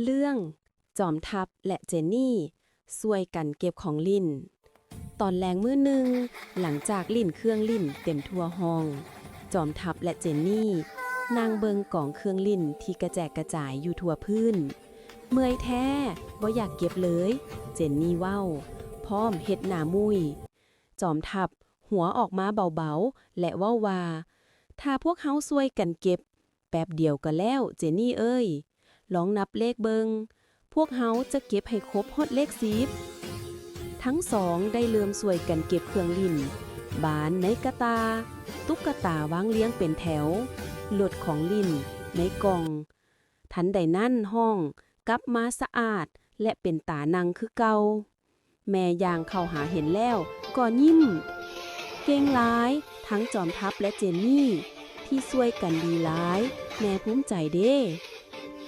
เรื่องจอมทัพและเจนนี่ช่วยกันเก็บของลิ่นตอนแรงมื้อหนึ่งหลังจากลิ่นเครื่องลิ่นเต็มทั่วห้องจอมทัพและเจนนี่นางเบิงกองเครื่องลิ่นที่กระแจกกระจายอยู่ทั่วพื้นเมื่อยแท้บ่อยากเก็บเลยเจนนี่เว้าพร้อมเฮ็ดหน้ามุยจอมทัพหัวออกมาเบาๆและเว้าว่าถ้าพวกเฮาช่วยกันเก็บแป๊บเดียวก็แล้วเจนนี่เอ้ยลองนับเลขเบิงพวกเฮาจะเก็บให้ครบฮอดเลข10ทั้งสองได้เริ่มช่วยกันเก็บเครื่องลิ่นบานในกระตาตุ๊กตาวางเลี้ยงเป็นแถวหลดของลิ่นในกล่องทันใดนั้นห้องกลับมาสะอาดและเป็นตานังคือเก่าแม่ย่างเข้าหาเห็นแล้วก็ยิ้มเก่งหลายทั้งจอมทัพและเจนนี่ที่ช่วยกันดีหลายแม่ภูมิใจเด้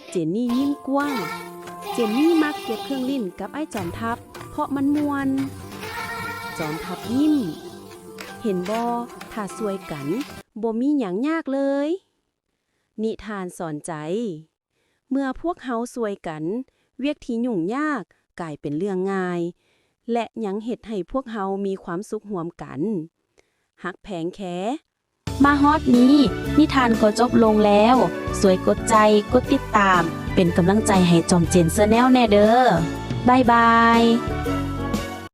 เจนนี่ยิ้มกว้างเจนนี่มักเก็บเครื่องลิ่นกับไอ้จอมทัพเพราะมันม่วนจอมทัพยิ้มเห็นบ่ถ้าช่วยกันบ่มีหยังยากเลยนิทานสอนใจเมื่อพวกเฮาช่วยกันเวียกที่ยุ่งยากกลายเป็นเรื่องง่ายและยังเฮ็ดให้พวกเฮามีความสุขร่วมกันฮักแพงแคมาฮอดนี้นิทานก็จบลงแล้วสวยกดใจกดติดตามเป็นกำลังใจให้จอมเจนแนลแน่เด้อบ๊ายบาย